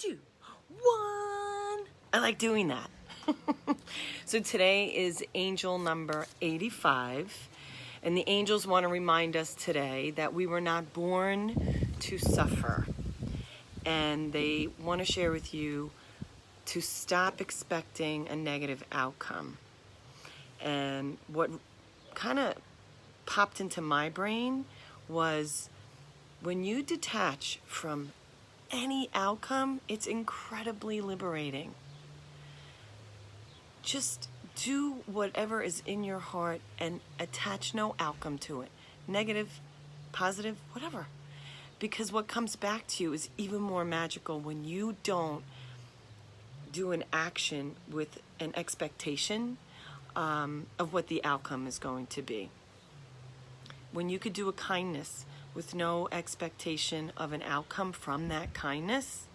2, 1. I like doing that. So today is angel number 85. And the angels want to remind us today that we were not born to suffer. And they want to share with you to stop expecting a negative outcome. And what kind of popped into my brain was when you detach from any outcome, it's incredibly liberating. Just do whatever is in your heart and attach no outcome to it. Negative, positive, whatever. Because what comes back to you is even more magical when you don't do an action with an expectation of what the outcome is going to be. When you could do a kindness with no expectation of an outcome from that kindness,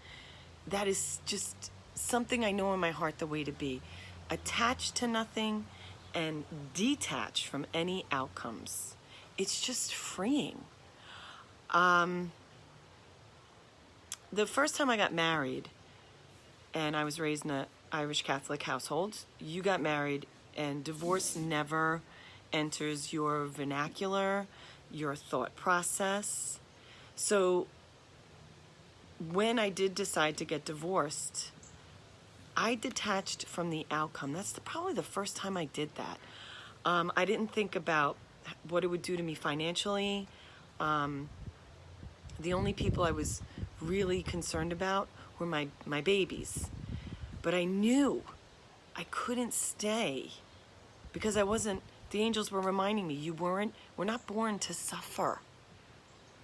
that is just something I know in my heart the way to be. Attach to nothing and detach from any outcomes. It's just freeing. The first time I got married, and I was raised in an Irish Catholic household, you got married and divorce never enters your vernacular, your thought process. So when I did decide to get divorced, I detached from the outcome. That's probably the first time I did that. I didn't think about what it would do to me financially. The only people I was really concerned about were my babies. But I knew I couldn't stay because the angels were reminding me, we're not born to suffer.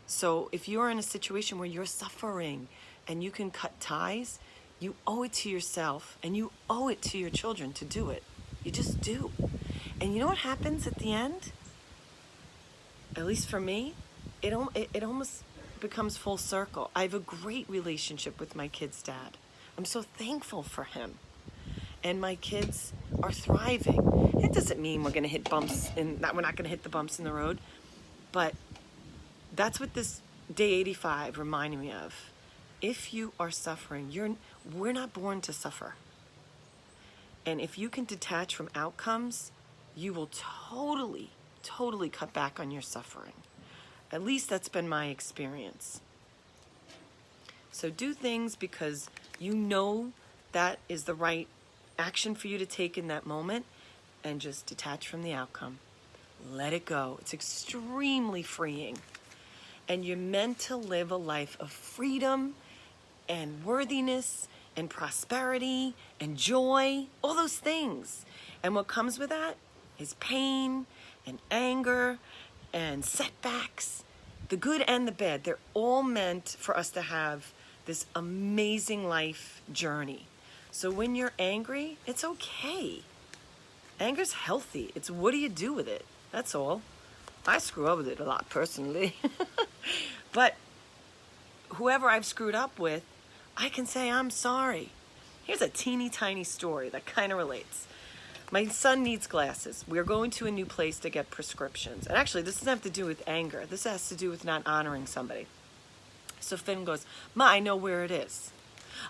So if you're in a situation where you're suffering and you can cut ties, you owe it to yourself and you owe it to your children to do it. You just do. And you know what happens at the end? At least for me, it almost becomes full circle. I have a great relationship with my kid's dad. I'm so thankful for him. And my kids are thriving. It doesn't mean we're going to hit bumps and that we're not going to hit the bumps in the road. But that's what this day 85 reminded me of. If you are suffering, we're not born to suffer. And if you can detach from outcomes, you will totally cut back on your suffering. At least that's been my experience. So do things because you know that is the right action for you to take in that moment, and just detach from the outcome. Let it go. It's extremely freeing. And you're meant to live a life of freedom and worthiness and prosperity and joy, all those things. And what comes with that is pain and anger and setbacks, the good and the bad. They're all meant for us to have this amazing life journey. So when you're angry, it's okay. Anger's healthy. It's what do you do with it? That's all. I screw up with it a lot personally. But whoever I've screwed up with, I can say I'm sorry. Here's a teeny tiny story that kind of relates. My son needs glasses. We're going to a new place to get prescriptions. And actually, this doesn't have to do with anger. This has to do with not honoring somebody. So Finn goes, Ma, I know where it is.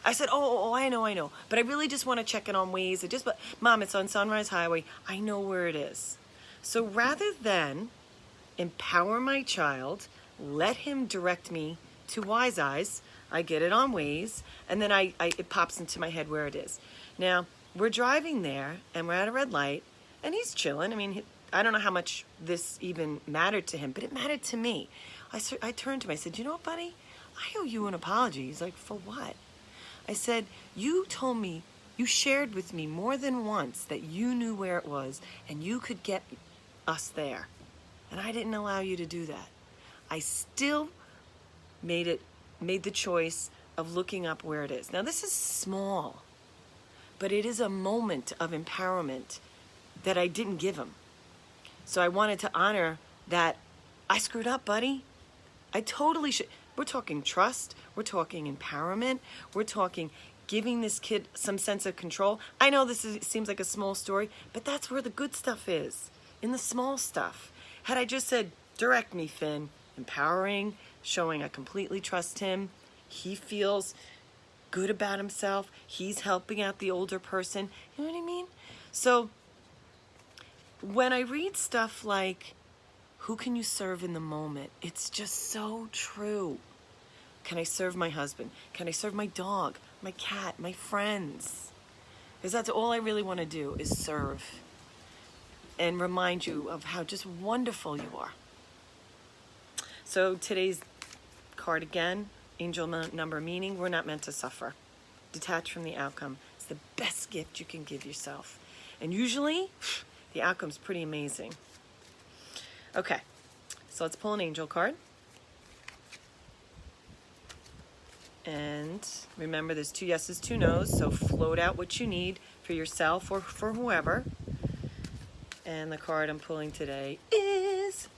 I said, oh, I know. But I really just want to check it on Waze. But Mom, it's on Sunrise Highway. I know where it is. So rather than empower my child, let him direct me to Wise Eyes, I get it on Waze, and then it pops into my head where it is. Now, we're driving there, and we're at a red light, and he's chilling. I mean, I don't know how much this even mattered to him, but it mattered to me. I turned to him. I said, you know what, buddy? I owe you an apology. He's like, for what? I said, you told me, you shared with me more than once that you knew where it was, and you could get us there. And I didn't allow you to do that. I still made the choice of looking up where it is. Now, this is small, but it is a moment of empowerment that I didn't give him. So I wanted to honor that I screwed up, buddy. I totally should. We're talking trust. We're talking empowerment. We're talking giving this kid some sense of control. I know seems like a small story, but that's where the good stuff is, in the small stuff. Had I just said, direct me, Finn, empowering, showing I completely trust him, he feels good about himself. He's helping out the older person. You know what I mean? So when I read stuff like, who can you serve in the moment? It's just so true. Can I serve my husband? Can I serve my dog, my cat, my friends? Because that's all I really want to do is serve and remind you of how just wonderful you are. So today's card again, angel number, meaning we're not meant to suffer. Detach from the outcome. It's the best gift you can give yourself. And usually, the outcome's pretty amazing. Okay, so let's pull an angel card. And remember, there's 2 yeses, 2 nos, so float out what you need for yourself or for whoever. And the card I'm pulling today is...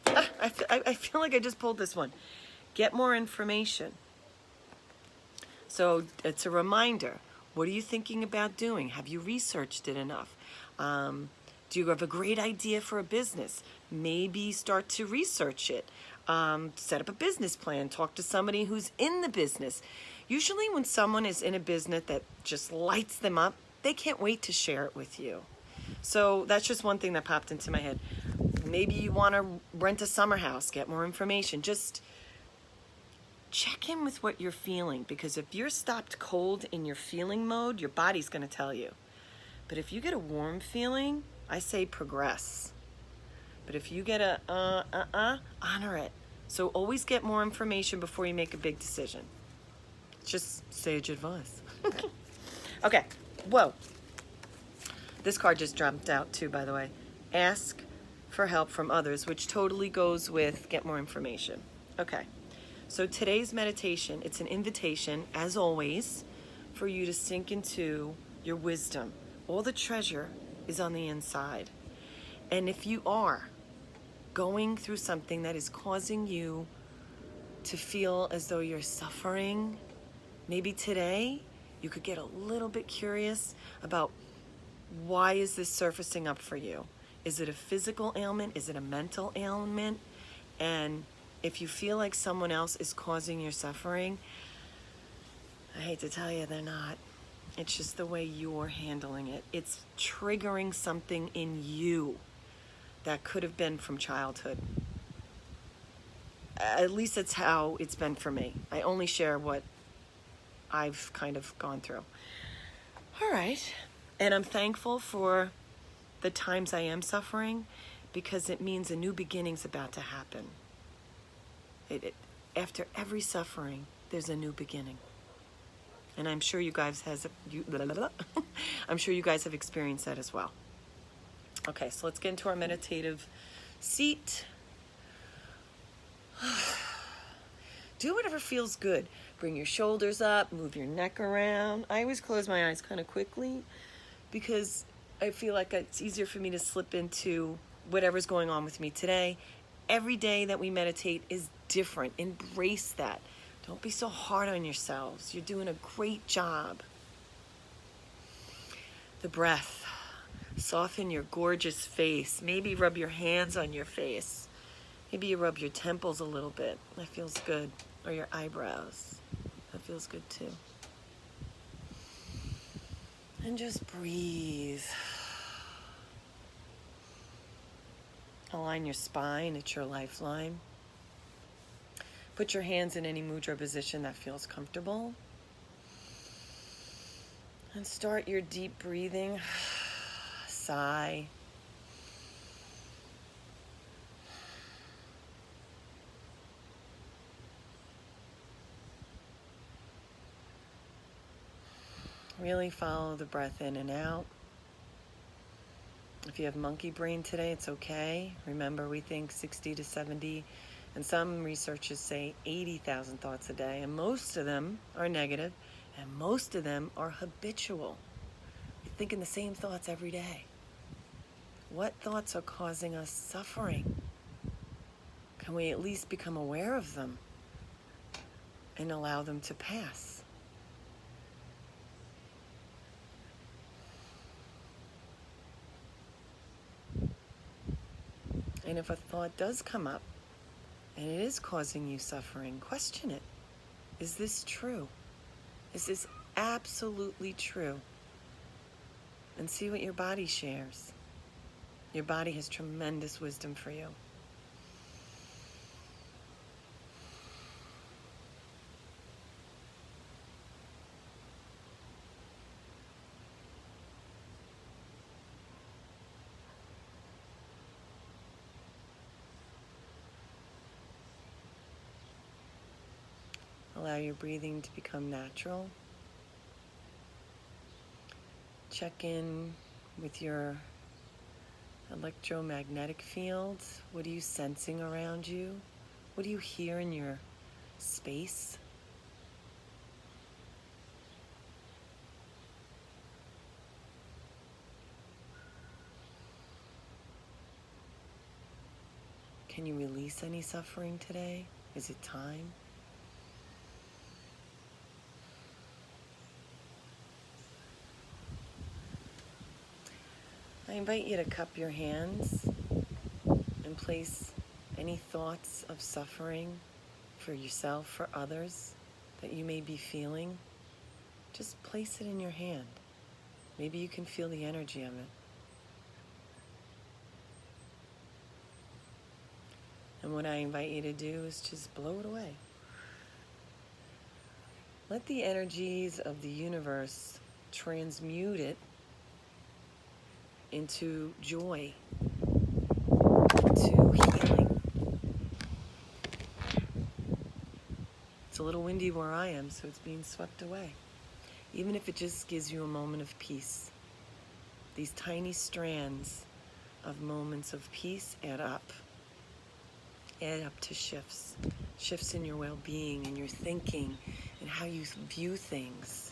I feel like I just pulled this one. Get more information. So it's a reminder. What are you thinking about doing? Have you researched it enough? Do you have a great idea for a business? Maybe start to research it. Set up a business plan. Talk to somebody who's in the business. Usually when someone is in a business that just lights them up, they can't wait to share it with you. So that's just one thing that popped into my head. Maybe you want to rent a summer house, get more information. Just check in with what you're feeling, because if you're stopped cold in your feeling mode, your body's going to tell you. But if you get a warm feeling, I say progress. But if you get a honor it. So always get more information before you make a big decision. Just sage advice. Okay, whoa. This card just jumped out too, by the way. Ask for help from others, which totally goes with get more information. Okay, so today's meditation, it's an invitation, as always, for you to sink into your wisdom. All the treasure is on the inside. And if you are going through something that is causing you to feel as though you're suffering, maybe today you could get a little bit curious about why is this surfacing up for you? Is it a physical ailment? Is it a mental ailment? And if you feel like someone else is causing your suffering, I hate to tell you, they're not. It's just the way you're handling it. It's triggering something in you that could have been from childhood. At least that's how it's been for me. I only share what I've kind of gone through. All right. And I'm thankful for the times I am suffering, because it means a new beginning's about to happen. After every suffering, there's a new beginning. And I'm sure you guys I'm sure you guys have experienced that as well. Okay, so let's get into our meditative seat. Do whatever feels good. Bring your shoulders up, move your neck around. I always close my eyes kind of quickly because I feel like it's easier for me to slip into whatever's going on with me today. Every day that we meditate is different. Embrace that. Don't be so hard on yourselves. You're doing a great job. The breath. Soften your gorgeous face. Maybe rub your hands on your face. Maybe you rub your temples a little bit. That feels good. Or your eyebrows. That feels good too. And just breathe. Align your spine. It's your lifeline. Put your hands in any mudra position that feels comfortable. And start your deep breathing. Sigh. Really follow the breath in and out. If you have monkey brain today, it's okay. Remember, we think 60 to 70, and some researchers say 80,000 thoughts a day, and most of them are negative, and most of them are habitual. You're thinking the same thoughts every day. What thoughts are causing us suffering? Can we at least become aware of them and allow them to pass? And if a thought does come up and it is causing you suffering, question it. Is this true? This is absolutely true. And see what your body shares. Your body has tremendous wisdom for you. Allow your breathing to become natural. Check in with your electromagnetic field. What are you sensing around you? What do you hear in your space? Can you release any suffering today? Is it time? I invite you to cup your hands and place any thoughts of suffering for yourself, for others, that you may be feeling. Just place it in your hand. Maybe you can feel the energy of it. And what I invite you to do is just blow it away. Let the energies of the universe transmute it into joy, into healing. It's a little windy where I am, so it's being swept away. Even if it just gives you a moment of peace. These tiny strands of moments of peace add up to shifts. Shifts in your well-being and your thinking and how you view things.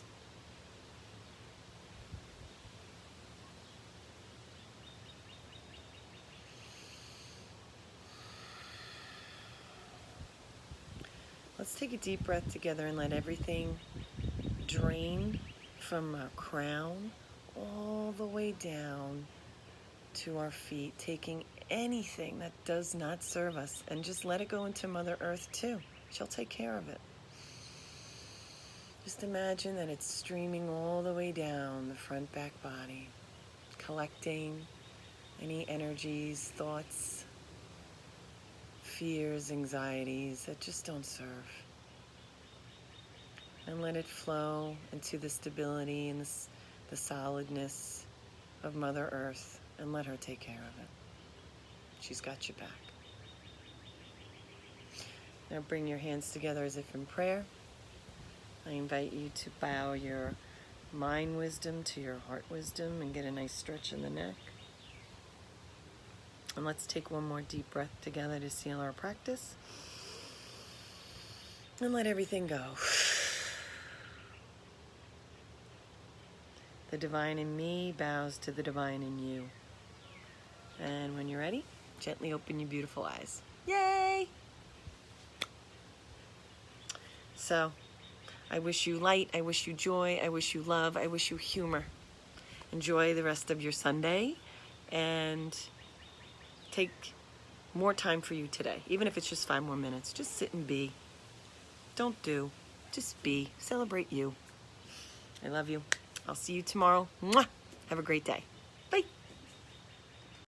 Let's take a deep breath together and let everything drain from our crown all the way down to our feet, taking anything that does not serve us, and just let it go into Mother Earth too. She'll take care of it. Just imagine that it's streaming all the way down the front back body, collecting any energies, thoughts, fears, anxieties that just don't serve. And let it flow into the stability and the solidness of Mother Earth, and let her take care of it. She's got your back. Now bring your hands together as if in prayer. I invite you to bow your mind wisdom to your heart wisdom and get a nice stretch in the neck. And let's take one more deep breath together to seal our practice. And let everything go. The divine in me bows to the divine in you. And when you're ready, gently open your beautiful eyes. Yay! So, I wish you light, I wish you joy, I wish you love, I wish you humor. Enjoy the rest of your Sunday and take more time for you today. Even if it's just 5 more minutes, just sit and be. Don't do, just be. Celebrate you. I love you. I'll see you tomorrow. Mwah! Have a great day.